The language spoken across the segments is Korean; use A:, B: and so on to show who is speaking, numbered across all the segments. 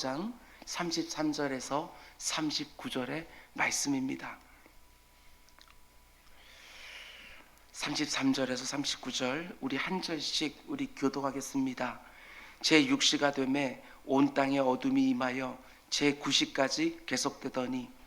A: 장 33절에서 39절의 말씀입니다. 33절에서 39절 우리 한 절씩 우리 교독하겠습니다. 제6시가 되매 온 땅에 어둠이 임하여 제9시까지 계속되더니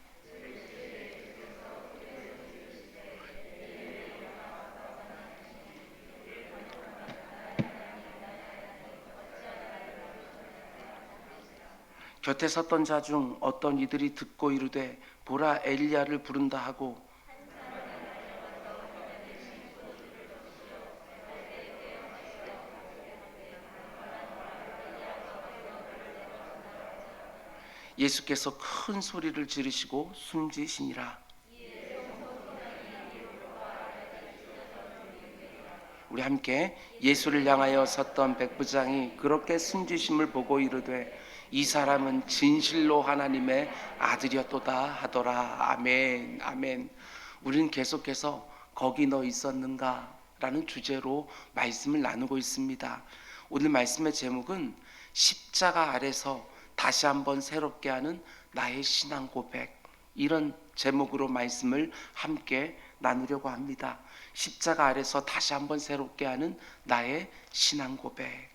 A: 곁에 섰던 자 중 어떤 이들이 듣고 이르되 보라 엘리야를 부른다 하고 예수께서 큰 소리를 지르시고 숨지시니라. 우리 함께 예수를 향하여 섰던 백부장이 그렇게 숨지심을 보고 이르되 이 사람은 진실로 하나님의 아들이었도다 하더라. 아멘, 아멘. 우리는 계속해서 거기 너 있었는가? 라는 주제로 말씀을 나누고 있습니다. 오늘 말씀의 제목은 십자가 아래서 다시 한번 새롭게 하는 나의 신앙 고백, 이런 제목으로 말씀을 함께 나누려고 합니다. 십자가 아래서 다시 한번 새롭게 하는 나의 신앙 고백.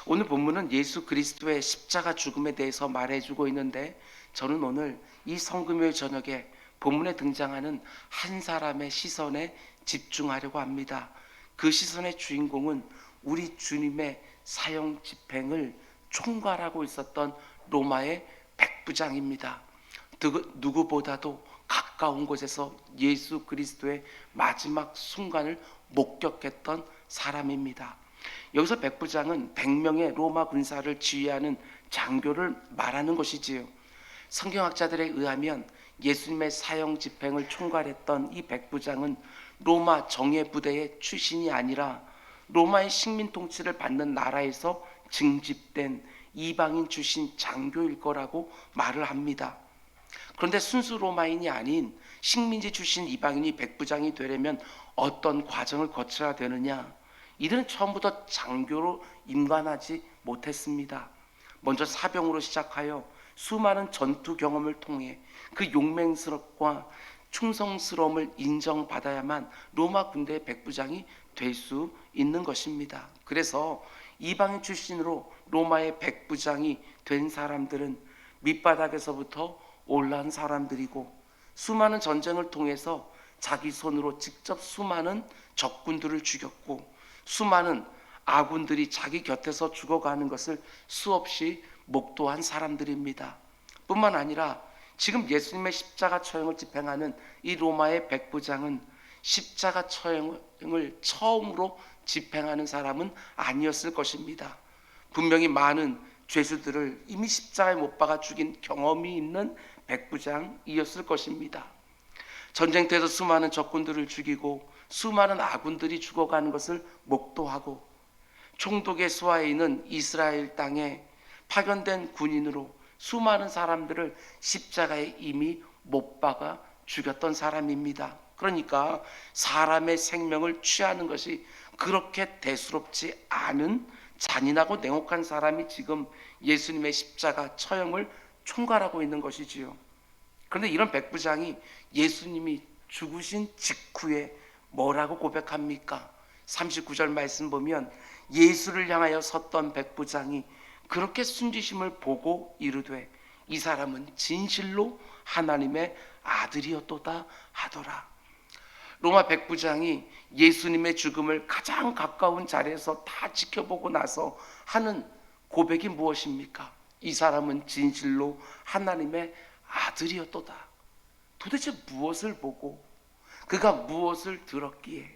A: 오늘 본문은 예수 그리스도의 십자가 죽음에 대해서 말해주고 있는데, 저는 오늘 이 성금요일 저녁에 본문에 등장하는 한 사람의 시선에 집중하려고 합니다. 그 시선의 주인공은 우리 주님의 사형 집행을 총괄하고 있었던 로마의 백부장입니다. 누구보다도 가까운 곳에서 예수 그리스도의 마지막 순간을 목격했던 사람입니다. 여기서 백부장은 100명의 로마 군사를 지휘하는 장교를 말하는 것이지요. 성경학자들에 의하면 예수님의 사형 집행을 총괄했던 이 백부장은 로마 정예부대의 출신이 아니라 로마의 식민 통치를 받는 나라에서 징집된 이방인 출신 장교일 거라고 말을 합니다. 그런데 순수 로마인이 아닌 식민지 출신 이방인이 백부장이 되려면 어떤 과정을 거쳐야 되느냐? 이들은 처음부터 장교로 임관하지 못했습니다. 먼저 사병으로 시작하여 수많은 전투 경험을 통해 그 용맹스럽과 충성스러움을 인정받아야만 로마 군대의 백부장이 될 수 있는 것입니다. 그래서 이방인 출신으로 로마의 백부장이 된 사람들은 밑바닥에서부터 올라온 사람들이고, 수많은 전쟁을 통해서 자기 손으로 직접 수많은 적군들을 죽였고, 수많은 아군들이 자기 곁에서 죽어가는 것을 수없이 목도한 사람들입니다. 뿐만 아니라 지금 예수님의 십자가 처형을 집행하는 이 로마의 백부장은 십자가 처형을 처음으로 집행하는 사람은 아니었을 것입니다. 분명히 많은 죄수들을 이미 십자가에 못 박아 죽인 경험이 있는 백부장이었을 것입니다. 전쟁터에서 수많은 적군들을 죽이고 수많은 아군들이 죽어가는 것을 목도하고, 총독의 수하에 있는 이스라엘 땅에 파견된 군인으로 수많은 사람들을 십자가에 이미 못 박아 죽였던 사람입니다. 그러니까 사람의 생명을 취하는 것이 그렇게 대수롭지 않은 잔인하고 냉혹한 사람이 지금 예수님의 십자가 처형을 총괄하고 있는 것이지요. 그런데 이런 백부장이 예수님이 죽으신 직후에 뭐라고 고백합니까? 39절 말씀 보면 예수를 향하여 섰던 백부장이 그렇게 숨지심을 보고 이르되 이 사람은 진실로 하나님의 아들이었도다 하더라. 로마 백부장이 예수님의 죽음을 가장 가까운 자리에서 다 지켜보고 나서 하는 고백이 무엇입니까? 이 사람은 진실로 하나님의 아들이었도다. 도대체 무엇을 보고 그가 무엇을 들었기에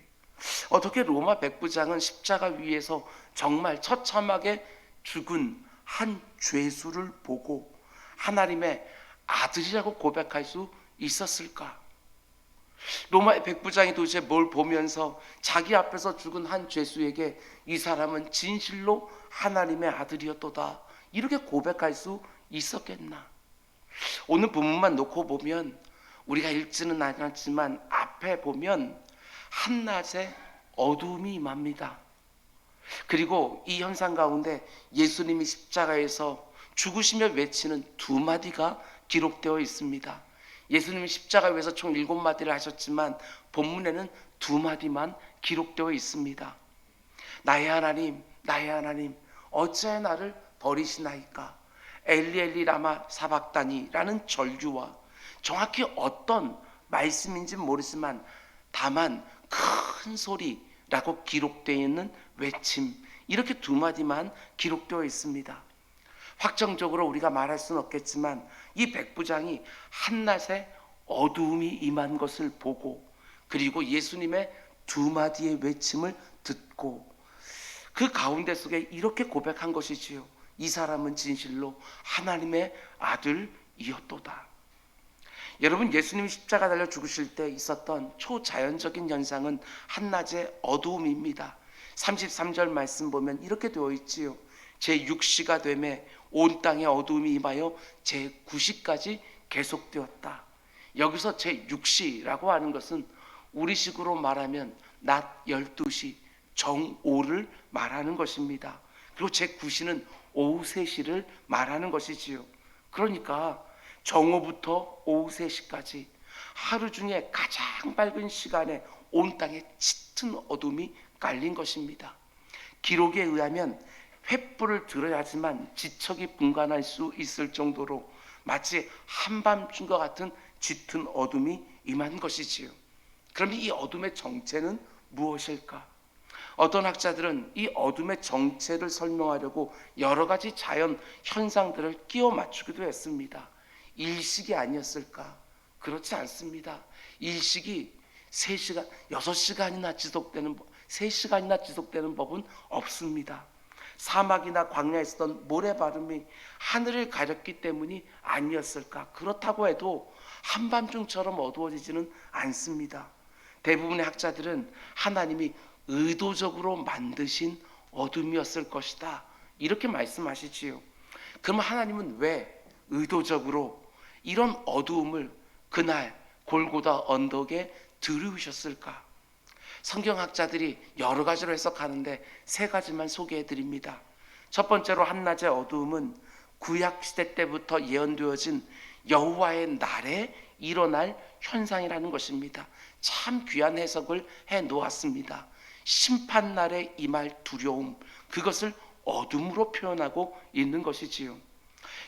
A: 어떻게 로마 백부장은 십자가 위에서 정말 처참하게 죽은 한 죄수를 보고 하나님의 아들이라고 고백할 수 있었을까? 로마의 백부장이 도대체 뭘 보면서 자기 앞에서 죽은 한 죄수에게 이 사람은 진실로 하나님의 아들이었도다 이렇게 고백할 수 있었겠나? 오늘 본문만 놓고 보면 우리가 읽지는 않았지만 앞에 보면 한낮에 어두움이 임합니다. 그리고 이 현상 가운데 예수님이 십자가에서 죽으시며 외치는 두 마디가 기록되어 있습니다. 예수님은 십자가 위에서 총 7마디를 하셨지만 본문에는 두 마디만 기록되어 있습니다. 나의 하나님, 나의 하나님, 어찌하여 나를 버리시나이까? 엘리 엘리 라마 사박다니라는 절규와 정확히 어떤 말씀인지 모르지만 다만 큰 소리라고 기록되어 있는 외침, 이렇게 두 마디만 기록되어 있습니다. 확정적으로 우리가 말할 수는 없겠지만 이 백부장이 한낮에 어두움이 임한 것을 보고 그리고 예수님의 두 마디의 외침을 듣고 그 가운데 속에 이렇게 고백한 것이지요. 이 사람은 진실로 하나님의 아들이었도다. 여러분, 예수님이 십자가 달려 죽으실 때 있었던 초자연적인 현상은 한낮의 어두움입니다. 33절 말씀 보면 이렇게 되어 있지요. 제6시가 되매 온 땅에 어두움이 임하여 제9시까지 계속되었다. 여기서 제6시라고 하는 것은 우리식으로 말하면 낮 12시 정오를 말하는 것입니다. 그리고 제9시는 오후 3시를 말하는 것이지요. 그러니까 정오부터 오후 3시까지 하루 중에 가장 밝은 시간에 온 땅에 짙은 어둠이 깔린 것입니다. 기록에 의하면 횃불을 들어야지만 지척이 분간할 수 있을 정도로 마치 한밤중과 같은 짙은 어둠이 임한 것이지요. 그럼 이 어둠의 정체는 무엇일까? 어떤 학자들은 이 어둠의 정체를 설명하려고 여러 가지 자연 현상들을 끼워 맞추기도 했습니다. 일식이 아니었을까? 그렇지 않습니다. 일식이 3시간, 6시간이나 지속되는, 3시간이나 지속되는 법은 없습니다. 사막이나 광야에 있었던 모래바람이 하늘을 가렸기 때문이 아니었을까? 그렇다고 해도 한밤중처럼 어두워지지는 않습니다. 대부분의 학자들은 하나님이 의도적으로 만드신 어둠이었을 것이다, 이렇게 말씀하시지요. 그럼 하나님은 왜 의도적으로 이런 어두움을 그날 골고다 언덕에 들이우셨을까? 성경학자들이 여러 가지로 해석하는데 3가지만 소개해 드립니다. 첫 번째로 한낮의 어두움은 구약시대 때부터 예언되어진 여호와의 날에 일어날 현상이라는 것입니다. 참 귀한 해석을 해 놓았습니다. 심판날에 임할 두려움, 그것을 어둠으로 표현하고 있는 것이지요.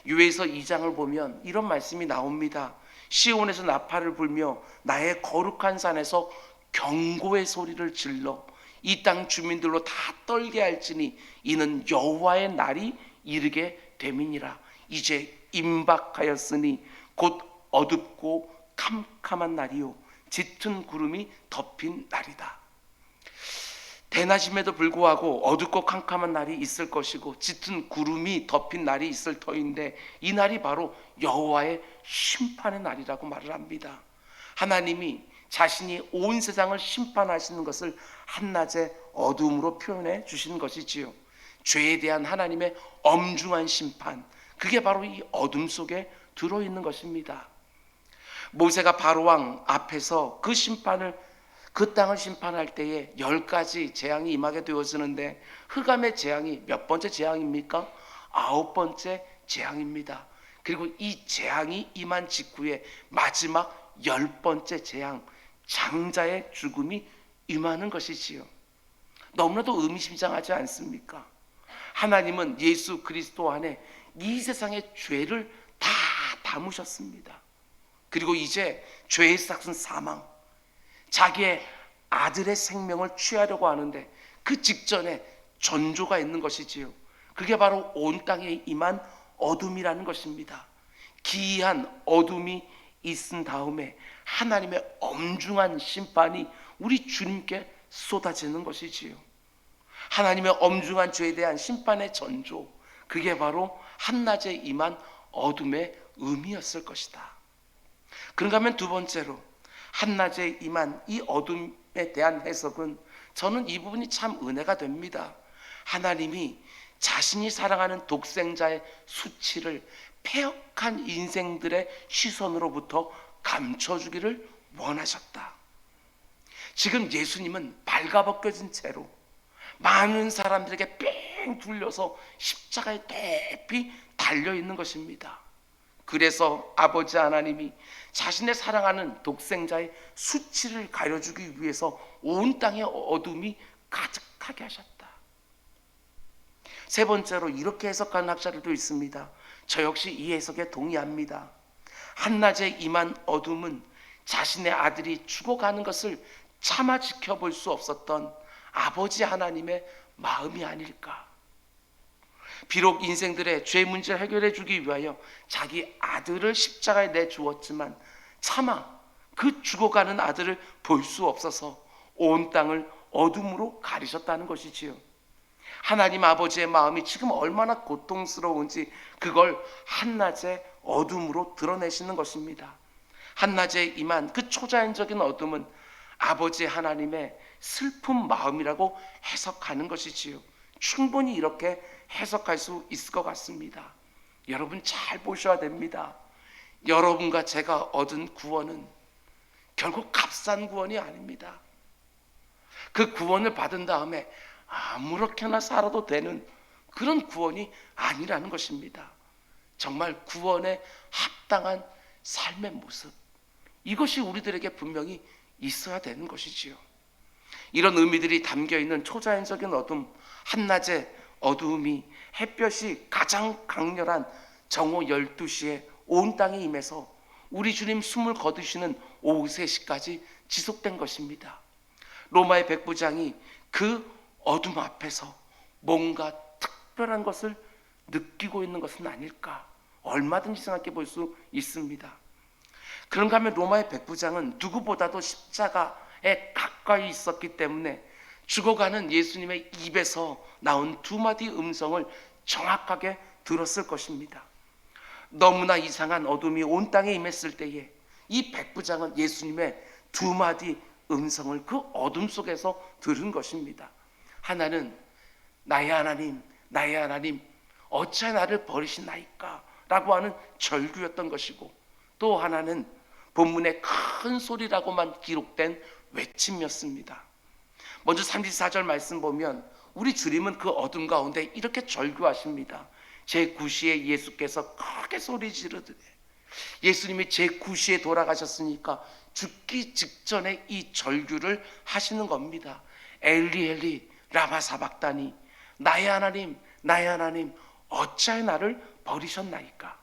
A: 유에서 2장을 보면 이런 말씀이 나옵니다. 시온에서 나팔을 불며 나의 거룩한 산에서 경고의 소리를 질러 이 땅 주민들로 다 떨게 할지니 이는 여호와의 날이 이르게 됨이니라. 이제 임박하였으니 곧 어둡고 캄캄한 날이요 짙은 구름이 덮인 날이다. 대낮임에도 불구하고 어둡고 캄캄한 날이 있을 것이고 짙은 구름이 덮인 날이 있을 터인데 이 날이 바로 여호와의 심판의 날이라고 말을 합니다. 하나님이 자신이 온 세상을 심판하시는 것을 한낮의 어둠으로 표현해 주시는 것이지요. 죄에 대한 하나님의 엄중한 심판, 그게 바로 이 어둠 속에 들어있는 것입니다. 모세가 바로왕 앞에서 그 땅을 심판할 때에 10가지 재앙이 임하게 되어지는데 흑암의 재앙이 몇 번째 재앙입니까? 9번째 재앙입니다. 그리고 이 재앙이 임한 직후에 마지막 10번째 재앙, 장자의 죽음이 임하는 것이지요. 너무나도 의미심장하지 않습니까? 하나님은 예수 그리스도 안에 이 세상의 죄를 다 담으셨습니다. 그리고 이제 죄의 삭은 사망, 자기의 아들의 생명을 취하려고 하는데 그 직전에 전조가 있는 것이지요. 그게 바로 온 땅에 임한 어둠이라는 것입니다. 기이한 어둠이 있은 다음에 하나님의 엄중한 심판이 우리 주님께 쏟아지는 것이지요. 하나님의 엄중한 죄에 대한 심판의 전조, 그게 바로 한낮에 임한 어둠의 의미였을 것이다. 그런가 하면 두 번째로 한낮에 임한 이 어둠에 대한 해석은 저는 이 부분이 참 은혜가 됩니다. 하나님이 자신이 사랑하는 독생자의 수치를 패역한 인생들의 시선으로부터 감춰주기를 원하셨다. 지금 예수님은 발가벗겨진 채로 많은 사람들에게 뺑 둘려서 십자가에 대피 달려 있는 것입니다. 그래서 아버지 하나님이 자신의 사랑하는 독생자의 수치를 가려주기 위해서 온 땅에 어둠이 가득하게 하셨다. 세 번째로 이렇게 해석하는 학자들도 있습니다. 저 역시 이 해석에 동의합니다. 한낮에 임한 어둠은 자신의 아들이 죽어가는 것을 차마 지켜볼 수 없었던 아버지 하나님의 마음이 아닐까. 비록 인생들의 죄 문제를 해결해 주기 위하여 자기 아들을 십자가에 내주었지만 차마 그 죽어가는 아들을 볼 수 없어서 온 땅을 어둠으로 가리셨다는 것이지요. 하나님 아버지의 마음이 지금 얼마나 고통스러운지 그걸 한낮의 어둠으로 드러내시는 것입니다. 한낮에 임한 그 초자연적인 어둠은 아버지 하나님의 슬픈 마음이라고 해석하는 것이지요. 충분히 이렇게 해석할 수 있을 것 같습니다. 여러분 잘 보셔야 됩니다. 여러분과 제가 얻은 구원은 결국 값싼 구원이 아닙니다. 그 구원을 받은 다음에 아무렇게나 살아도 되는 그런 구원이 아니라는 것입니다. 정말 구원에 합당한 삶의 모습, 이것이 우리들에게 분명히 있어야 되는 것이지요. 이런 의미들이 담겨있는 초자연적인 어둠, 한낮의 어두움이 햇볕이 가장 강렬한 정오 12시에 온 땅에 임해서 우리 주님 숨을 거두시는 오후 3시까지 지속된 것입니다. 로마의 백부장이 그 어둠 앞에서 뭔가 특별한 것을 느끼고 있는 것은 아닐까, 얼마든지 생각해 볼 수 있습니다. 그런가 하면 로마의 백부장은 누구보다도 십자가에 가까이 있었기 때문에 죽어가는 예수님의 입에서 나온 두 마디 음성을 정확하게 들었을 것입니다. 너무나 이상한 어둠이 온 땅에 임했을 때에 이 백부장은 예수님의 두 마디 음성을 그 어둠 속에서 들은 것입니다. 하나는 나의 하나님, 나의 하나님, 어찌 나를 버리시나이까 라고 하는 절규였던 것이고, 또 하나는 본문의 큰 소리라고만 기록된 외침이었습니다. 먼저 34절 말씀 보면 우리 주님은 그 어둠 가운데 이렇게 절규하십니다. 제9시에 예수께서 크게 소리 지르되, 예수님이 제9시에 돌아가셨으니까 죽기 직전에 이 절규를 하시는 겁니다. 엘리 엘리 라마 사박다니, 나의 하나님 나의 하나님 어찌하여 나를 버리셨나이까.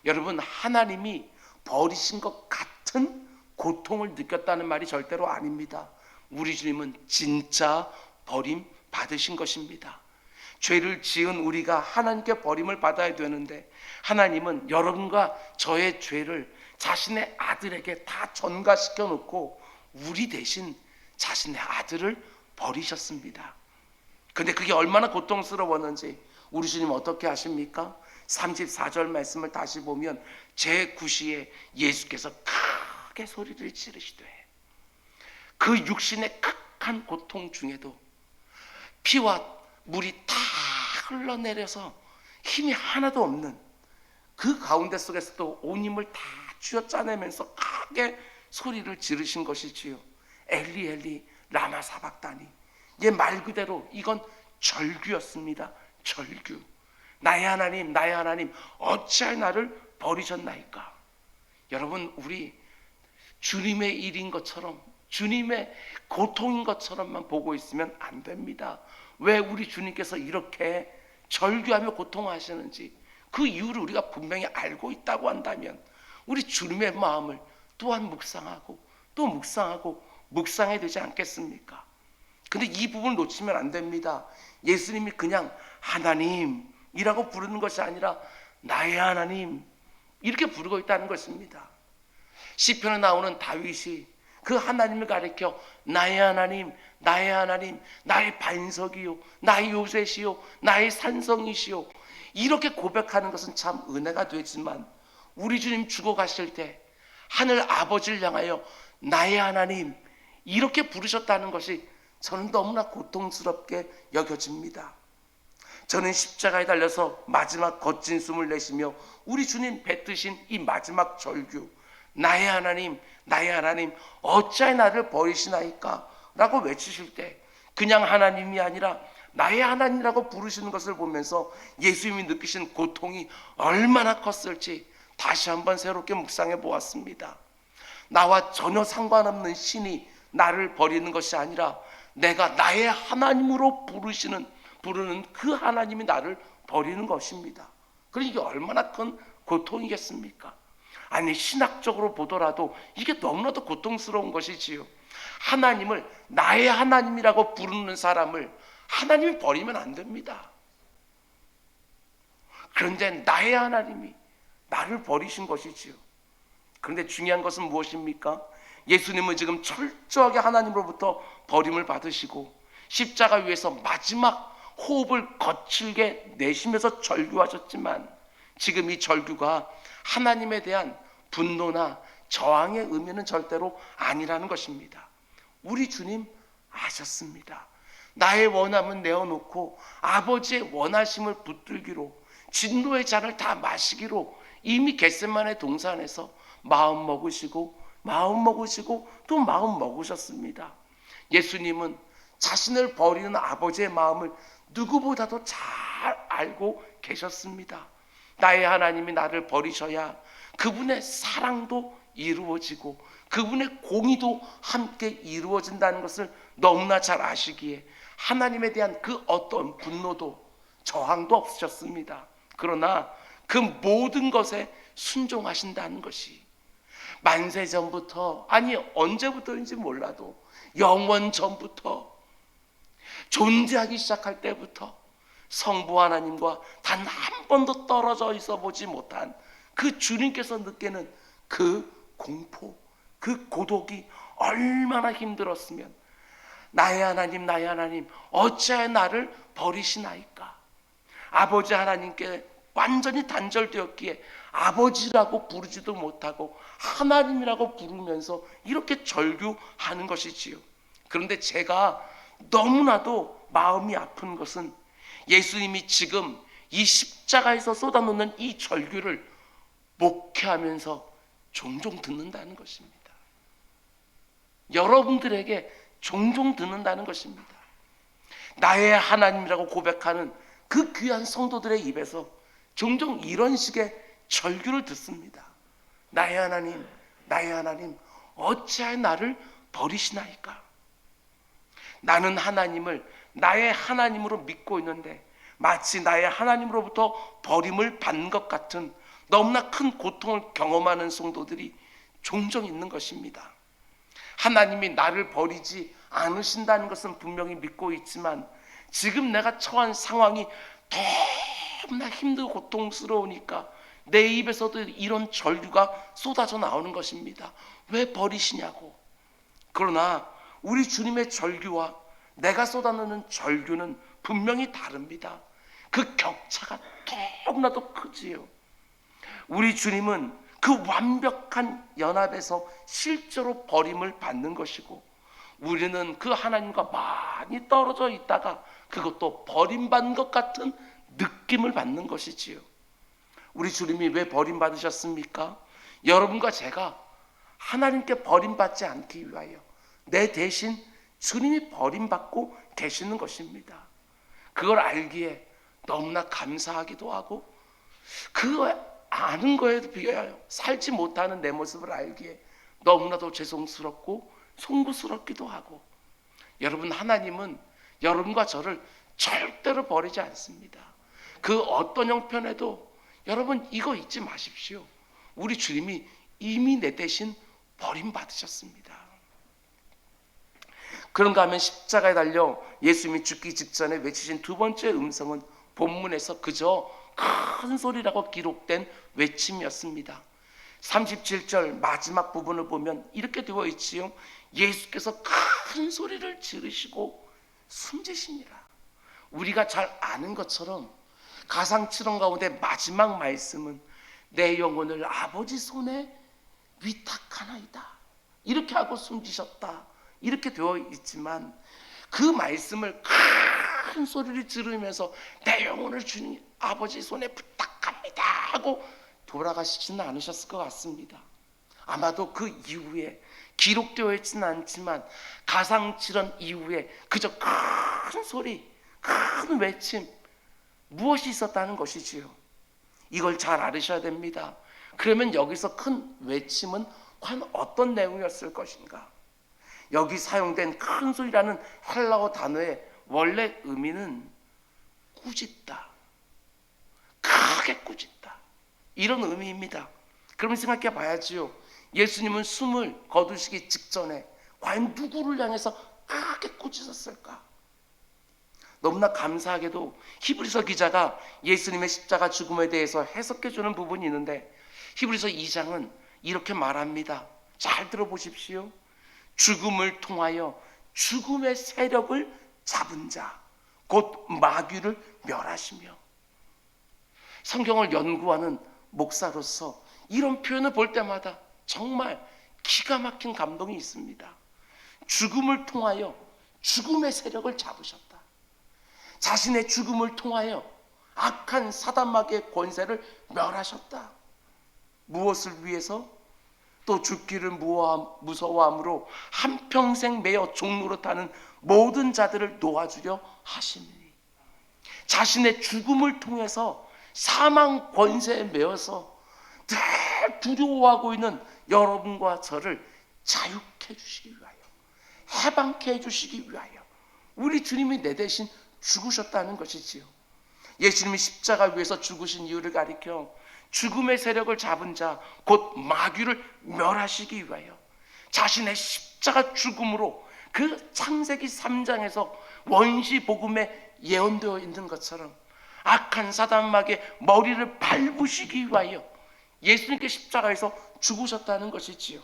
A: 여러분, 하나님이 버리신 것 같은 고통을 느꼈다는 말이 절대로 아닙니다. 우리 주님은 진짜 버림 받으신 것입니다. 죄를 지은 우리가 하나님께 버림을 받아야 되는데 하나님은 여러분과 저의 죄를 자신의 아들에게 다 전가시켜 놓고 우리 대신 자신의 아들을 버리셨습니다. 근데 그게 얼마나 고통스러웠는지 우리 주님 어떻게 하십니까? 34절 말씀을 다시 보면 제9시에 예수께서 크게 소리를 지르시되, 그 육신의 극한 고통 중에도 피와 물이 다 흘러내려서 힘이 하나도 없는 그 가운데 속에서도 온 힘을 다 쥐어짜내면서 크게 소리를 지르신 것이지요. 엘리 엘리 라마 사박다니. 말 그대로 이건 절규였습니다. 절규. 나의 하나님 나의 하나님 어찌하여 나를 버리셨나이까. 여러분, 우리 주님의 일인 것처럼, 주님의 고통인 것처럼만 보고 있으면 안 됩니다. 왜 우리 주님께서 이렇게 절규하며 고통하시는지 그 이유를 우리가 분명히 알고 있다고 한다면 우리 주님의 마음을 또한 묵상하고 또 묵상하고 묵상해야 되지 않겠습니까? 근데 이 부분을 놓치면 안 됩니다. 예수님이 그냥 하나님이라고 부르는 것이 아니라 나의 하나님 이렇게 부르고 있다는 것입니다. 시편에 나오는 다윗이 그 하나님을 가리켜 나의 하나님 나의 하나님 나의 반석이요 나의 요새시요 나의 산성이시요 이렇게 고백하는 것은 참 은혜가 되지만 우리 주님 죽어가실 때 하늘 아버지를 향하여 나의 하나님 이렇게 부르셨다는 것이 저는 너무나 고통스럽게 여겨집니다. 저는 십자가에 달려서 마지막 거친 숨을 내쉬며 우리 주님 뱉으신 이 마지막 절규, 나의 하나님 나의 하나님 어찌하여 나를 버리시나이까 라고 외치실 때 그냥 하나님이 아니라 나의 하나님이라고 부르시는 것을 보면서 예수님이 느끼신 고통이 얼마나 컸을지 다시 한번 새롭게 묵상해 보았습니다. 나와 전혀 상관없는 신이 나를 버리는 것이 아니라 내가 나의 하나님으로 부르는 그 하나님이 나를 버리는 것입니다. 그러니 이게 얼마나 큰 고통이겠습니까? 아니, 신학적으로 보더라도 이게 너무나도 고통스러운 것이지요. 하나님을 나의 하나님이라고 부르는 사람을 하나님이 버리면 안 됩니다. 그런데 나의 하나님이 나를 버리신 것이지요. 그런데 중요한 것은 무엇입니까? 예수님은 지금 철저하게 하나님으로부터 버림을 받으시고 십자가 위에서 마지막 호흡을 거칠게 내쉬면서 절규하셨지만 지금 이 절규가 하나님에 대한 분노나 저항의 의미는 절대로 아니라는 것입니다. 우리 주님 아셨습니다. 나의 원함은 내어놓고 아버지의 원하심을 붙들기로 진노의 잔을 다 마시기로 이미 겟세마네 동산에서 마음 먹으시고 또 마음 먹으셨습니다. 예수님은 자신을 버리는 아버지의 마음을 누구보다도 잘 알고 계셨습니다. 나의 하나님이 나를 버리셔야 그분의 사랑도 이루어지고 그분의 공의도 함께 이루어진다는 것을 너무나 잘 아시기에 하나님에 대한 그 어떤 분노도 저항도 없으셨습니다. 그러나 그 모든 것에 순종하신다는 것이 만세 전부터, 아니 언제부터인지 몰라도 영원 전부터 존재하기 시작할 때부터 성부 하나님과 단 한 번도 떨어져 있어 보지 못한 그 주님께서 느끼는 그 공포, 그 고독이 얼마나 힘들었으면 나의 하나님 어찌하여 나를 버리시나이까. 아버지 하나님께 완전히 단절되었기에 아버지라고 부르지도 못하고 하나님이라고 부르면서 이렇게 절규하는 것이지요. 그런데 제가 너무나도 마음이 아픈 것은 예수님이 지금 이 십자가에서 쏟아놓는 이 절규를 목회하면서 종종 듣는다는 것입니다. 여러분들에게 종종 듣는다는 것입니다. 나의 하나님이라고 고백하는 그 귀한 성도들의 입에서 종종 이런 식의 절규를 듣습니다. 나의 하나님 어찌하여 나를 버리시나이까. 나는 하나님을 나의 하나님으로 믿고 있는데 마치 나의 하나님으로부터 버림을 받는 것 같은 너무나 큰 고통을 경험하는 성도들이 종종 있는 것입니다. 하나님이 나를 버리지 않으신다는 것은 분명히 믿고 있지만 지금 내가 처한 상황이 너무나 힘들고 고통스러우니까 내 입에서도 이런 절규가 쏟아져 나오는 것입니다. 왜 버리시냐고. 그러나 우리 주님의 절규와 내가 쏟아내는 절규는 분명히 다릅니다. 그 격차가 너무나도 크지요. 우리 주님은 그 완벽한 연합에서 실제로 버림을 받는 것이고 우리는 그 하나님과 많이 떨어져 있다가 그것도 버림받는 것 같은 느낌을 받는 것이지요. 우리 주님이 왜 버림받으셨습니까? 여러분과 제가 하나님께 버림받지 않기 위하여 내 대신 주님이 버림받고 계시는 것입니다. 그걸 알기에 너무나 감사하기도 하고 그 아는 거에도 비하여 살지 못하는 내 모습을 알기에 너무나도 죄송스럽고 송구스럽기도 하고 여러분, 하나님은 여러분과 저를 절대로 버리지 않습니다. 그 어떤 형편에도 여러분 이거 잊지 마십시오. 우리 주님이 이미 내 대신 버림받으셨습니다. 그런가 하면 십자가에 달려 예수님이 죽기 직전에 외치신 두 번째 음성은 본문에서 그저 큰 소리라고 기록된 외침이었습니다. 37절 마지막 부분을 보면 이렇게 되어 있지요. 예수께서 큰 소리를 지르시고 숨지시니라. 우리가 잘 아는 것처럼 가상칠언 가운데 마지막 말씀은 내 영혼을 아버지 손에 위탁하나이다 이렇게 하고 숨지셨다 이렇게 되어 있지만 그 말씀을 큰 소리를 지르면서 내 영혼을 주님 아버지 손에 부탁합니다 하고 돌아가시지는 않으셨을 것 같습니다. 아마도 그 이후에 기록되어 있지는 않지만 가상칠언 이후에 그저 큰 소리, 큰 외침, 무엇이 있었다는 것이지요. 이걸 잘 알으셔야 됩니다. 그러면 여기서 큰 외침은 과연 어떤 내용이었을 것인가? 여기 사용된 큰 소리라는 헬라어 단어의 원래 의미는 꾸짖다, 크게 꾸짖다, 이런 의미입니다. 그러면 생각해 봐야지요. 예수님은 숨을 거두시기 직전에 과연 누구를 향해서 크게 꾸짖었을까? 너무나 감사하게도 히브리서 기자가 예수님의 십자가 죽음에 대해서 해석해 주는 부분이 있는데, 히브리서 2장은 이렇게 말합니다. 잘 들어보십시오. 죽음을 통하여 죽음의 세력을 잡은 자, 곧 마귀를 멸하시며. 성경을 연구하는 목사로서 이런 표현을 볼 때마다 정말 기가 막힌 감동이 있습니다. 죽음을 통하여 죽음의 세력을 잡으셨다. 자신의 죽음을 통하여 악한 사단마귀의 권세를 멸하셨다. 무엇을 위해서? 또 죽기를 무서워함으로 한평생 매여 종노릇하는 모든 자들을 놓아주려 하시니, 자신의 죽음을 통해서 사망 권세에 매여서 늘 두려워하고 있는 여러분과 저를 자유케 해주시기 위하여, 해방케 해주시기 위하여 우리 주님이 내 대신 죽으셨다는 것이지요. 예수님이 십자가 위에서 죽으신 이유를 가리켜 죽음의 세력을 잡은 자, 곧 마귀를 멸하시기 위하여 자신의 십자가 죽음으로 그 창세기 3장에서 원시 복음에 예언되어 있는 것처럼 악한 사단 마귀의 머리를 밟으시기 위하여 예수님께 십자가에서 죽으셨다는 것이지요.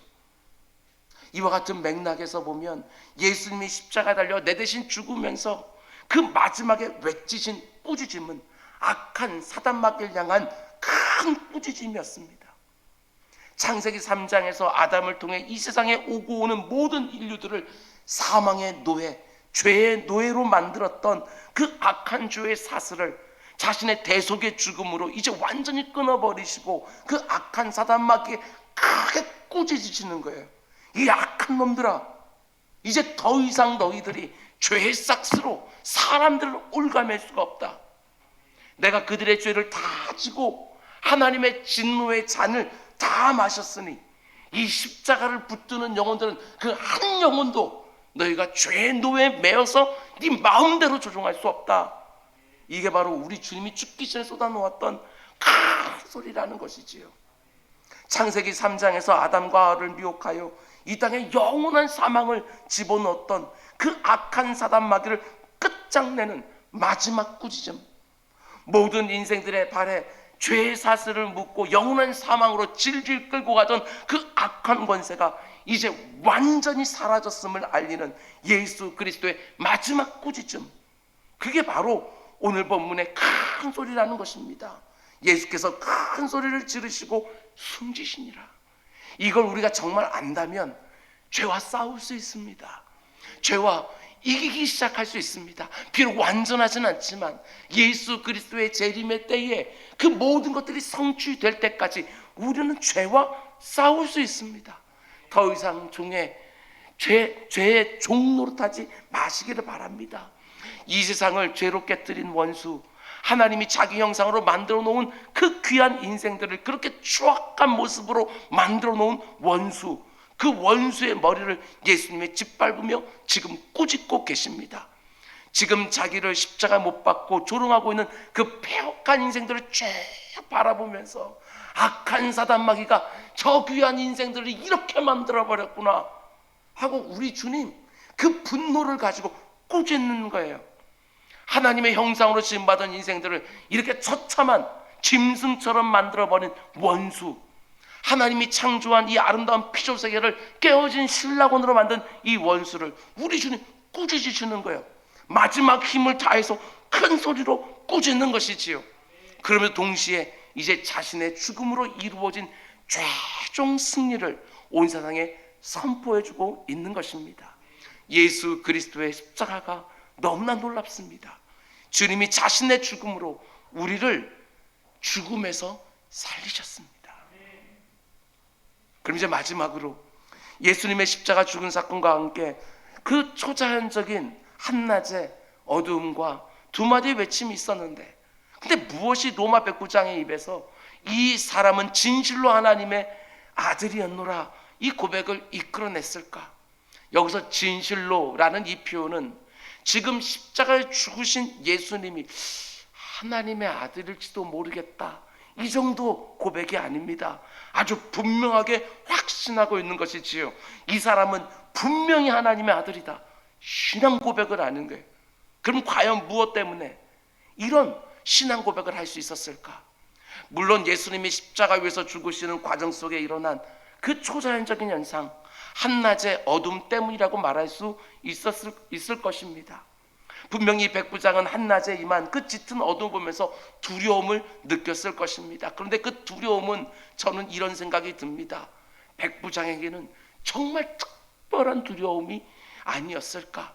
A: 이와 같은 맥락에서 보면 예수님이 십자가에 달려 내 대신 죽으면서 그 마지막에 외치신 꾸짖음은 악한 사단 마귀를 향한 큰 꾸짖음이었습니다. 창세기 3장에서 아담을 통해 이 세상에 오고 오는 모든 인류들을 사망의 노예, 죄의 노예로 만들었던 그 악한 죄의 사슬을 자신의 대속의 죽음으로 이제 완전히 끊어버리시고 그 악한 사단 마귀에 크게 꾸짖으시는 거예요. 이 악한 놈들아, 이제 더 이상 너희들이 죄의 싹스로 사람들을 올가맬 수가 없다. 내가 그들의 죄를 다 지고 하나님의 진노의 잔을 다 마셨으니 이 십자가를 붙드는 영혼들은 그 한 영혼도 너희가 죄의 노예에 매여서 네 마음대로 조종할 수 없다. 이게 바로 우리 주님이 죽기 전에 쏟아놓았던 큰 소리라는 것이지요. 창세기 3장에서 아담과 하와를 미혹하여 이 땅에 영원한 사망을 집어넣었던 그 악한 사단 마귀를 끝장내는 마지막 꾸짖음, 모든 인생들의 발에 죄의 사슬을 묶고 영원한 사망으로 질질 끌고 가던 그 악한 권세가 이제 완전히 사라졌음을 알리는 예수 그리스도의 마지막 꾸짖음, 그게 바로 오늘 본문의 큰 소리라는 것입니다. 예수께서 큰 소리를 지르시고 숨지시니라. 이걸 우리가 정말 안다면 죄와 싸울 수 있습니다. 죄와 이기기 시작할 수 있습니다. 비록 완전하진 않지만 예수 그리스도의 재림의 때에 그 모든 것들이 성취될 때까지 우리는 죄와 싸울 수 있습니다. 더 이상 죄의 종 노릇하지 마시기를 바랍니다. 이 세상을 죄로 깨뜨린 원수, 하나님이 자기 형상으로 만들어 놓은 그 귀한 인생들을 그렇게 추악한 모습으로 만들어 놓은 원수, 그 원수의 머리를 예수님이 짓밟으며 지금 꾸짖고 계십니다. 지금 자기를 십자가 못 박고 조롱하고 있는 그 폐역한 인생들을 쭉 바라보면서 악한 사단 마귀가 저 귀한 인생들을 이렇게 만들어버렸구나 하고 우리 주님 그 분노를 가지고 꾸짖는 거예요. 하나님의 형상으로 지음받은 인생들을 이렇게 처참한 짐승처럼 만들어버린 원수, 하나님이 창조한 이 아름다운 피조 세계를 깨어진 신라곤으로 만든 이 원수를 우리 주님 꾸짖으시는 거예요. 마지막 힘을 다해서 큰 소리로 꾸짖는 것이지요. 그러면서 동시에 이제 자신의 죽음으로 이루어진 최종 승리를 온 세상에 선포해주고 있는 것입니다. 예수 그리스도의 십자가가 너무나 놀랍습니다. 주님이 자신의 죽음으로 우리를 죽음에서 살리셨습니다. 그럼 이제 마지막으로 예수님의 십자가 죽은 사건과 함께 그 초자연적인 한낮의 어두움과 두 마디의 외침이 있었는데, 근데 무엇이 로마 백부장의 입에서 이 사람은 진실로 하나님의 아들이었노라 이 고백을 이끌어냈을까? 여기서 진실로라는 이 표현은 지금 십자가에 죽으신 예수님이 하나님의 아들일지도 모르겠다, 이 정도 고백이 아닙니다. 아주 분명하게 확신하고 있는 것이지요. 이 사람은 분명히 하나님의 아들이다, 신앙 고백을 하는 거예요. 그럼 과연 무엇 때문에 이런 신앙 고백을 할 수 있었을까? 물론 예수님이 십자가 위에서 죽으시는 과정 속에 일어난 그 초자연적인 현상, 한낮의 어둠 때문이라고 말할 수 있을 것입니다. 분명히 백부장은 한낮에 임한 그 짙은 어둠을 보면서 두려움을 느꼈을 것입니다. 그런데 그 두려움은 저는 이런 생각이 듭니다. 백부장에게는 정말 특별한 두려움이 아니었을까?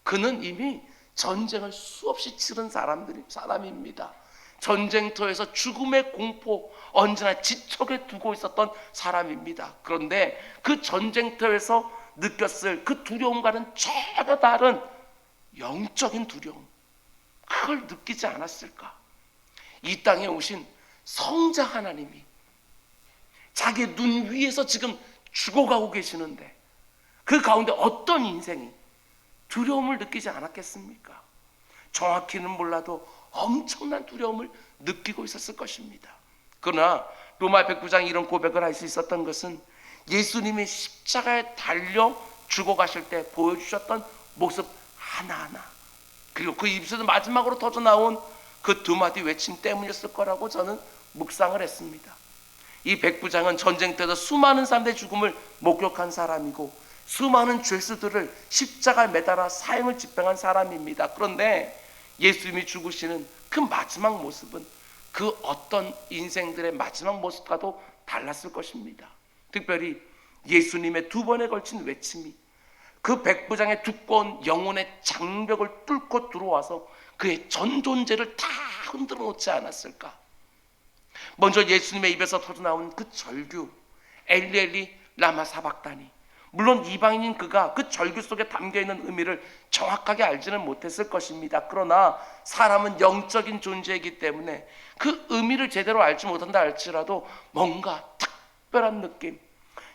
A: 그는 이미 전쟁을 수없이 치른 사람입니다. 전쟁터에서 죽음의 공포 언제나 지척에 두고 있었던 사람입니다. 그런데 그 전쟁터에서 느꼈을 그 두려움과는 전혀 다른 영적인 두려움, 그걸 느끼지 않았을까? 이 땅에 오신 성자 하나님이 자기 눈 위에서 지금 죽어가고 계시는데 그 가운데 어떤 인생이 두려움을 느끼지 않았겠습니까? 정확히는 몰라도 엄청난 두려움을 느끼고 있었을 것입니다. 그러나 로마 백부장이 이런 고백을 할 수 있었던 것은 예수님이 십자가에 달려 죽어가실 때 보여주셨던 모습 하나하나, 그리고 그 입술에서 마지막으로 터져나온 그 두 마디 외침 때문이었을 거라고 저는 묵상을 했습니다. 이 백부장은 전쟁터에서 수많은 사람들의 죽음을 목격한 사람이고 수많은 죄수들을 십자가에 매달아 사형을 집행한 사람입니다. 그런데 예수님이 죽으시는 그 마지막 모습은 그 어떤 인생들의 마지막 모습과도 달랐을 것입니다. 특별히 예수님의 두 번에 걸친 외침이 그 백부장의 두꺼운 영혼의 장벽을 뚫고 들어와서 그의 전 존재를 다 흔들어 놓지 않았을까? 먼저 예수님의 입에서 터져나온 그 절규, 엘리 엘리 라마 사박다니. 물론 이방인인 그가 그 절규 속에 담겨있는 의미를 정확하게 알지는 못했을 것입니다. 그러나 사람은 영적인 존재이기 때문에 그 의미를 제대로 알지 못한다 할지라도 뭔가 특별한 느낌,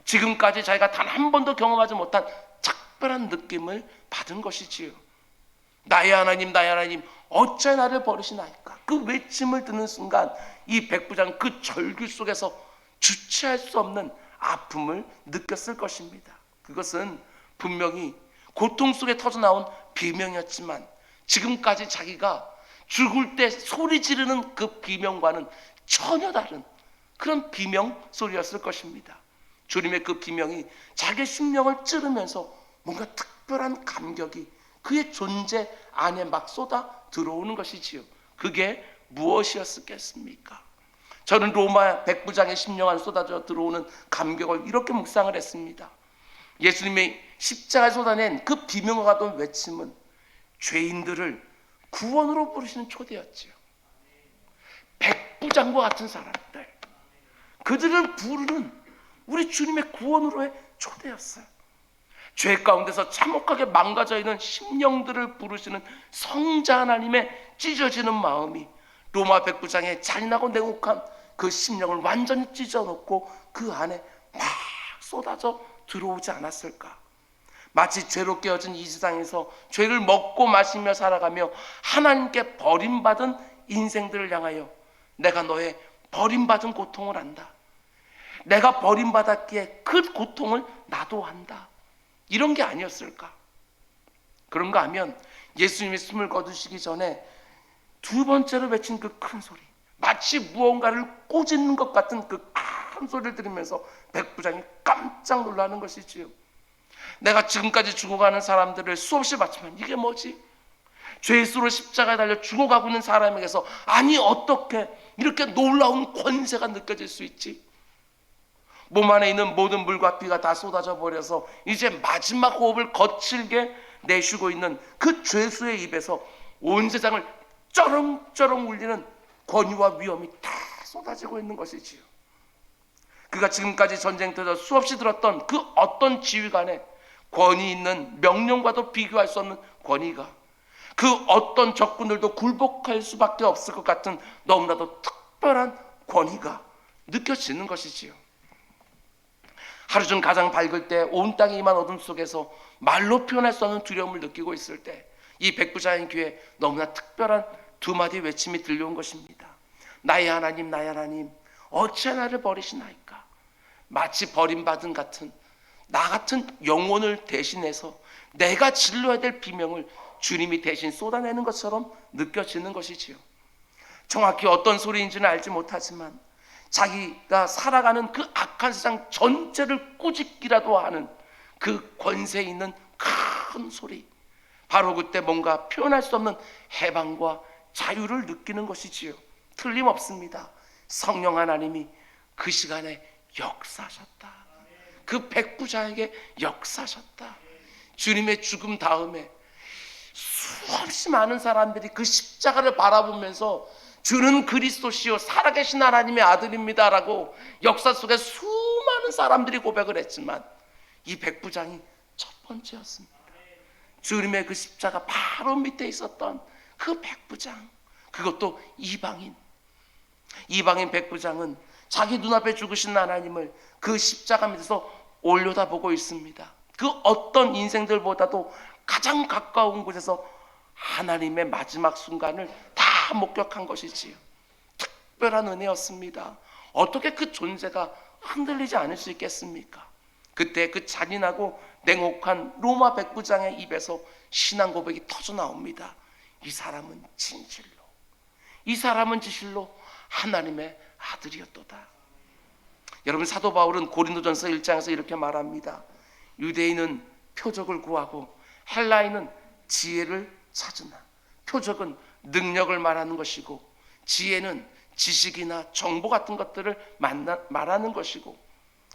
A: 지금까지 자기가 단 한 번도 경험하지 못한 특별한 느낌을 받은 것이지요. 나의 하나님, 나의 하나님, 어째 나를 버리시나이까? 그 외침을 듣는 순간 이 백부장 그 절규 속에서 주체할 수 없는 아픔을 느꼈을 것입니다. 그것은 분명히 고통 속에 터져나온 비명이었지만 지금까지 자기가 죽을 때 소리 지르는 그 비명과는 전혀 다른 그런 비명 소리였을 것입니다. 주님의 그 비명이 자기의 심령을 찌르면서 뭔가 특별한 감격이 그의 존재 안에 막 쏟아 들어오는 것이지요. 그게 무엇이었겠습니까? 저는 로마 백부장의 심령 안에 쏟아져 들어오는 감격을 이렇게 묵상을 했습니다. 예수님이 십자가에 쏟아낸 그 비명과 같은 외침은 죄인들을 구원으로 부르시는 초대였지요. 백부장과 같은 사람들, 그들을 부르는 우리 주님의 구원으로의 초대였어요. 죄 가운데서 참혹하게 망가져 있는 심령들을 부르시는 성자 하나님의 찢어지는 마음이 로마 백부장의 잔인하고 냉혹한 그 심령을 완전히 찢어놓고 그 안에 막 쏟아져 들어오지 않았을까? 마치 죄로 깨어진 이 세상에서 죄를 먹고 마시며 살아가며 하나님께 버림받은 인생들을 향하여 내가 너의 버림받은 고통을 안다, 내가 버림받았기에 그 고통을 나도 한다, 이런 게 아니었을까? 그런가 하면 예수님이 숨을 거두시기 전에 두 번째로 외친 그 큰 소리, 마치 무언가를 꼬집는 것 같은 그 큰 소리를 들으면서 백부장이 깜짝 놀라는 것이지요. 내가 지금까지 죽어가는 사람들을 수없이 봤지만 이게 뭐지? 죄수로 십자가에 달려 죽어가고 있는 사람에게서 아니 어떻게 이렇게 놀라운 권세가 느껴질 수 있지? 몸 안에 있는 모든 물과 피가 다 쏟아져 버려서 이제 마지막 호흡을 거칠게 내쉬고 있는 그 죄수의 입에서 온 세상을 쩌렁쩌렁 울리는 권위와 위엄이 다 쏟아지고 있는 것이지요. 그가 지금까지 전쟁터에서 수없이 들었던 그 어떤 지휘관의 권위 있는 명령과도 비교할 수 없는 권위가 그 어떤 적군들도 굴복할 수밖에 없을 것 같은 너무나도 특별한 권위가 느껴지는 것이지요. 하루 중 가장 밝을 때 온 땅에 임한 어둠 속에서 말로 표현할 수 없는 두려움을 느끼고 있을 때 이 백부장의 귀에 너무나 특별한 두 마디 외침이 들려온 것입니다. 나의 하나님, 나의 하나님, 어찌 나를 버리시나이까. 마치 버림받은 같은 나 같은 영혼을 대신해서 내가 질러야 될 비명을 주님이 대신 쏟아내는 것처럼 느껴지는 것이지요. 정확히 어떤 소리인지는 알지 못하지만 자기가 살아가는 그 악한 세상 전체를 꾸짖기라도 하는 그 권세 있는 큰 소리, 바로 그때 뭔가 표현할 수 없는 해방과 자유를 느끼는 것이지요. 틀림없습니다. 성령 하나님이 그 시간에 역사하셨다. 그 백부장에게 역사하셨다. 주님의 죽음 다음에 수없이 많은 사람들이 그 십자가를 바라보면서 주는 그리스도시요 살아계신 하나님의 아들입니다라고 역사 속에 수많은 사람들이 고백을 했지만 이 백부장이 첫 번째였습니다. 주님의 그 십자가 바로 밑에 있었던 그 백부장, 그것도 이방인 백부장은 자기 눈앞에 죽으신 하나님을 그 십자가 밑에서 올려다보고 있습니다. 그 어떤 인생들보다도 가장 가까운 곳에서 하나님의 마지막 순간을 다 목격한 것이지요. 특별한 은혜였습니다. 어떻게 그 존재가 흔들리지 않을 수 있겠습니까? 그때 그 잔인하고 냉혹한 로마 백부장의 입에서 신앙 고백이 터져 나옵니다. 이 사람은 진실로 하나님의 아들이었도다. 여러분, 사도 바울은 고린도전서 1장에서 이렇게 말합니다. 유대인은 표적을 구하고 헬라인은 지혜를 찾으나, 표적은 능력을 말하는 것이고 지혜는 지식이나 정보 같은 것들을 말하는 것이고,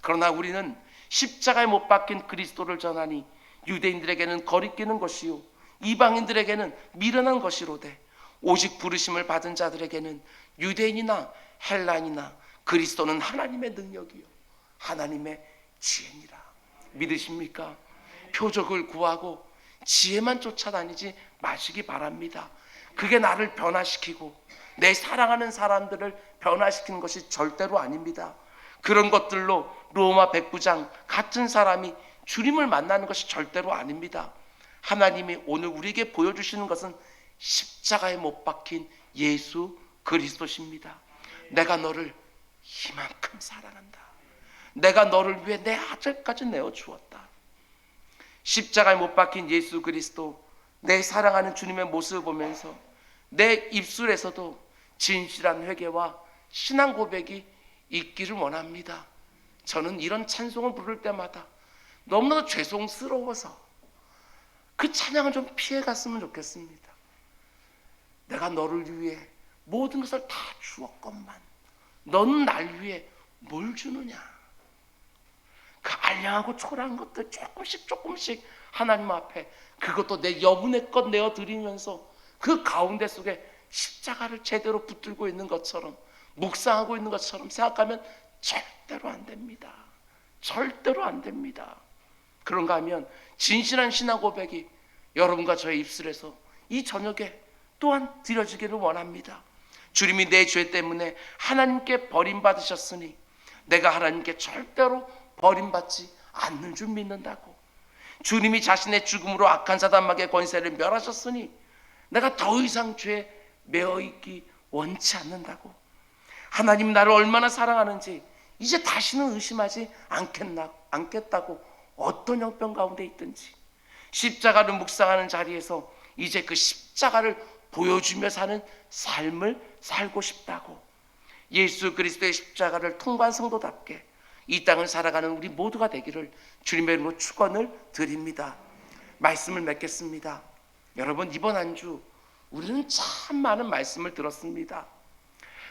A: 그러나 우리는 십자가에 못 박힌 그리스도를 전하니 유대인들에게는 거리끼는 것이요 이방인들에게는 미련한 것이로되 오직 부르심을 받은 자들에게는 유대인이나 헬라인이나 그리스도는 하나님의 능력이요 하나님의 지혜니라. 믿으십니까? 표적을 구하고 지혜만 쫓아다니지 마시기 바랍니다. 그게 나를 변화시키고 내 사랑하는 사람들을 변화시키는 것이 절대로 아닙니다. 그런 것들로 로마 백부장 같은 사람이 주님을 만나는 것이 절대로 아닙니다. 하나님이 오늘 우리에게 보여주시는 것은 십자가에 못 박힌 예수 그리스도십니다. 내가 너를 이만큼 사랑한다. 내가 너를 위해 내 아들까지 내어주었다. 십자가에 못 박힌 예수 그리스도, 내 사랑하는 주님의 모습을 보면서 내 입술에서도 진실한 회개와 신앙 고백이 있기를 원합니다. 저는 이런 찬송을 부를 때마다 너무나도 죄송스러워서 그 찬양을 좀 피해갔으면 좋겠습니다. 내가 너를 위해 모든 것을 다 주었건만 너는 날 위해 뭘 주느냐. 그 알량하고 초라한 것들 조금씩 하나님 앞에, 그것도 내 여분의 것 내어드리면서 그 가운데 속에 십자가를 제대로 붙들고 있는 것처럼, 묵상하고 있는 것처럼 생각하면 절대로 안 됩니다. 절대로 안 됩니다. 그런가 하면 진실한 신앙 고백이 여러분과 저의 입술에서 이 저녁에 또한 드려지기를 원합니다. 주님이 내 죄 때문에 하나님께 버림받으셨으니 내가 하나님께 절대로 버림받지 않는 줄 믿는다고. 주님이 자신의 죽음으로 악한 사단마귀의 권세를 멸하셨으니 내가 더 이상 죄에 매어있기 원치 않는다고. 하나님 나를 얼마나 사랑하는지 이제 다시는 의심하지 않겠다고. 어떤 형편 가운데 있든지 십자가를 묵상하는 자리에서 이제 그 십자가를 보여주며 사는 삶을 살고 싶다고. 예수 그리스도의 십자가를 통과한 성도답게 이 땅을 살아가는 우리 모두가 되기를 주님의 이름으로 축원을 드립니다. 말씀을 맺겠습니다. 여러분, 이번 한 주 우리는 참 많은 말씀을 들었습니다.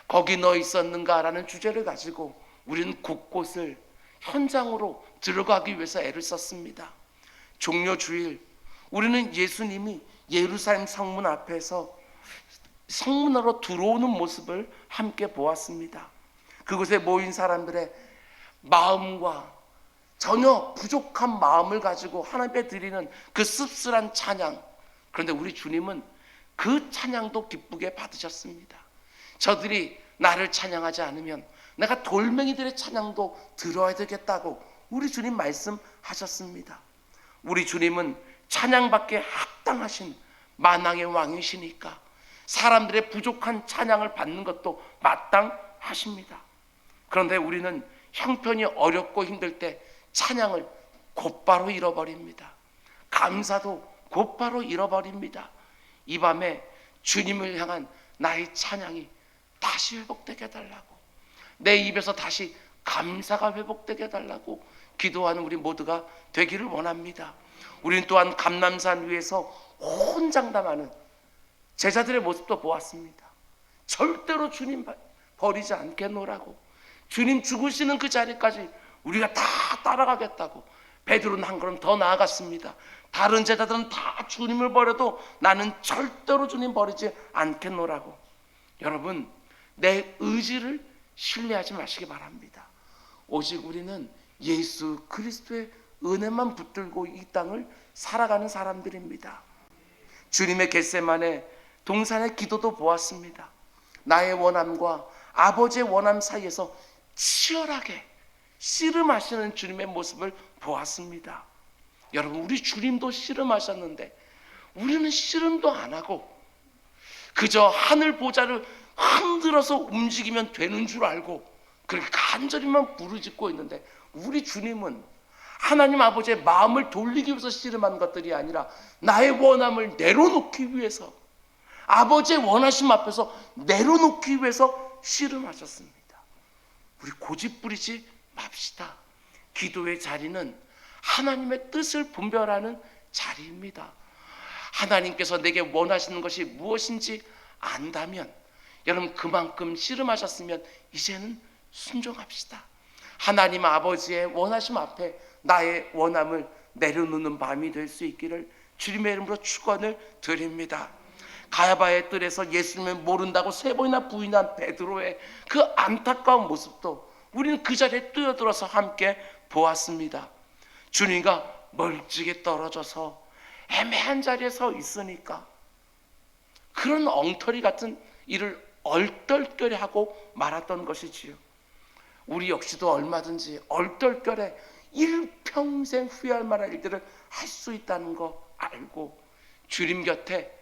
A: 거기 너 있었는가라는 주제를 가지고 우리는 곳곳을 현장으로 들어가기 위해서 애를 썼습니다. 종려 주일 우리는 예수님이 예루살렘 성문 앞에서 성문으로 들어오는 모습을 함께 보았습니다. 그곳에 모인 사람들의 마음과 전혀 부족한 마음을 가지고 하나님께 드리는 그 씁쓸한 찬양. 그런데 우리 주님은 그 찬양도 기쁘게 받으셨습니다. 저들이 나를 찬양하지 않으면 내가 돌멩이들의 찬양도 들어야 되겠다고 우리 주님 말씀하셨습니다. 우리 주님은 찬양받기에 합당하신 만왕의 왕이시니까 사람들의 부족한 찬양을 받는 것도 마땅하십니다. 그런데 우리는 형편이 어렵고 힘들 때 찬양을 곧바로 잃어버립니다. 감사도 곧바로 잃어버립니다. 이 밤에 주님을 향한 나의 찬양이 다시 회복되게 해달라고, 내 입에서 다시 감사가 회복되게 해달라고 기도하는 우리 모두가 되기를 원합니다. 우리는 또한 감람산 위에서 혼장담하는 제자들의 모습도 보았습니다. 절대로 주님 버리지 않겠노라고, 주님 죽으시는 그 자리까지 우리가 다 따라가겠다고 베드로는 한 걸음 더 나아갔습니다. 다른 제자들은 다 주님을 버려도 나는 절대로 주님 버리지 않겠노라고. 여러분, 내 의지를 신뢰하지 마시기 바랍니다. 오직 우리는 예수 그리스도의 은혜만 붙들고 이 땅을 살아가는 사람들입니다. 주님의 겟세마네 동산의 기도도 보았습니다. 나의 원함과 아버지의 원함 사이에서 치열하게 씨름하시는 주님의 모습을 보았습니다. 여러분, 우리 주님도 씨름하셨는데 우리는 씨름도 안 하고 그저 하늘 보좌를 흔들어서 움직이면 되는 줄 알고 그렇게 간절히만 부르짖고 있는데, 우리 주님은 하나님 아버지의 마음을 돌리기 위해서 씨름한 것들이 아니라 나의 원함을 내려놓기 위해서, 아버지의 원하심 앞에서 내려놓기 위해서 씨름하셨습니다. 우리 고집부리지 맙시다. 기도의 자리는 하나님의 뜻을 분별하는 자리입니다. 하나님께서 내게 원하시는 것이 무엇인지 안다면, 여러분 그만큼 씨름하셨으면 이제는 순종합시다. 하나님 아버지의 원하심 앞에 나의 원함을 내려놓는 밤이 될 수 있기를 주님의 이름으로 축원을 드립니다. 가야바의 뜰에서 예수님을 모른다고 3번이나 부인한 베드로의 그 안타까운 모습도 우리는 그 자리에 뛰어들어서 함께 보았습니다. 주님과 멀찍이 떨어져서 애매한 자리에 서 있으니까 그런 엉터리 같은 일을 얼떨결에 하고 말았던 것이지요. 우리 역시도 얼마든지 얼떨결에 일평생 후회할 만한 일들을 할 수 있다는 거 알고 주님 곁에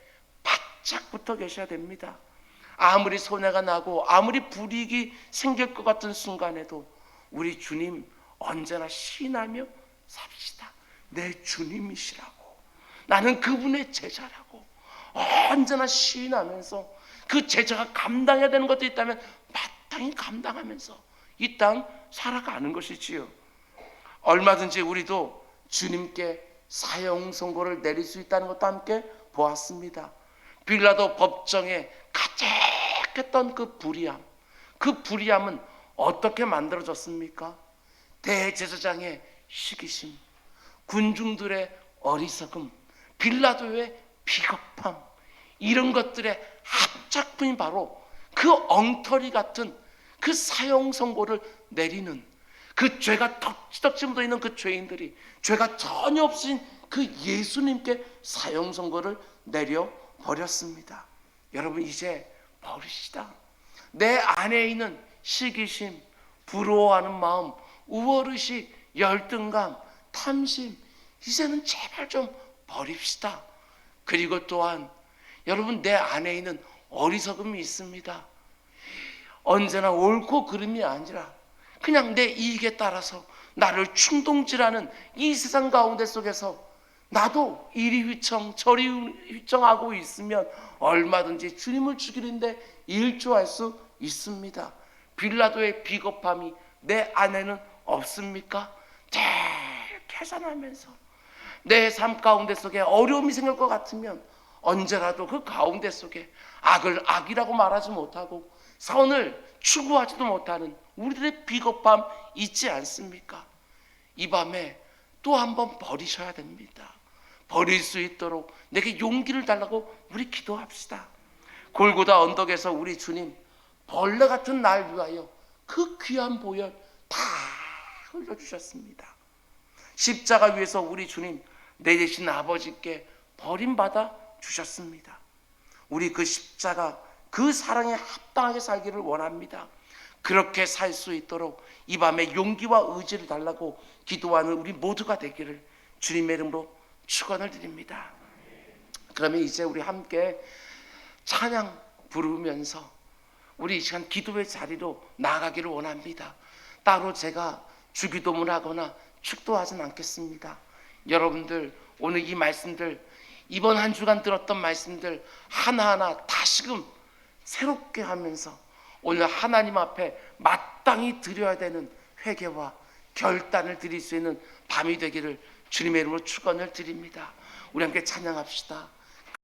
A: 바짝 붙어 계셔야 됩니다. 아무리 손해가 나고 아무리 불이익이 생길 것 같은 순간에도 우리 주님 언제나 시인하며 삽시다. 내 주님이시라고, 나는 그분의 제자라고 언제나 시인하면서 그 제자가 감당해야 되는 것도 있다면 마땅히 감당하면서 이 땅 살아가는 것이지요. 얼마든지 우리도 주님께 사형 선고를 내릴 수 있다는 것도 함께 보았습니다. 빌라도 법정에 가득했던 그 불의함, 그 불의함은 어떻게 만들어졌습니까? 대제사장의 시기심, 군중들의 어리석음, 빌라도의 비겁함, 이런 것들의 합작품이 바로 그 엉터리 같은 그 사형 선고를 내리는, 그 죄가 덕지덕지 묻어있는 그 죄인들이 죄가 전혀 없으신 그 예수님께 사형 선고를 내려버렸습니다. 여러분, 이제 버리시다. 내 안에 있는 시기심, 부러워하는 마음, 우월의식, 열등감, 탐심, 이제는 제발 좀 버립시다. 그리고 또한 여러분, 내 안에 있는 어리석음이 있습니다. 언제나 옳고 그름이 아니라 그냥 내 이익에 따라서 나를 충동질하는 이 세상 가운데 속에서 나도 이리 휘청 저리 휘청하고 있으면 얼마든지 주님을 죽이는데 일조할 수 있습니다. 빌라도의 비겁함이 내 안에는 없습니까? 잘 계산하면서 내 삶 가운데 속에 어려움이 생길 것 같으면 언제라도 그 가운데 속에 악을 악이라고 말하지 못하고 선을 추구하지도 못하는 우리들의 비겁함 있지 않습니까? 이 밤에 또 한 번 버리셔야 됩니다. 버릴 수 있도록 내게 용기를 달라고 우리 기도합시다. 골고다 언덕에서 우리 주님 벌레 같은 날 위하여 그 귀한 보혈 다 흘려주셨습니다. 십자가 위에서 우리 주님 내 대신 아버지께 버림받아 주셨습니다. 우리 그 십자가 그 사랑에 합당하게 살기를 원합니다. 그렇게 살 수 있도록 이 밤에 용기와 의지를 달라고 기도하는 우리 모두가 되기를 주님의 이름으로 축원을 드립니다. 그러면 이제 우리 함께 찬양 부르면서 우리 이 시간 기도의 자리로 나아가기를 원합니다. 따로 제가 주기도문을 하거나 축도하진 않겠습니다. 여러분들 오늘 이 말씀들, 이번 한 주간 들었던 말씀들 하나하나 다시금 새롭게 하면서 오늘 하나님 앞에 마땅히 드려야 되는 회개와 결단을 드릴 수 있는 밤이 되기를 주님의 이름으로 축원을 드립니다. 우리 함께 찬양합시다.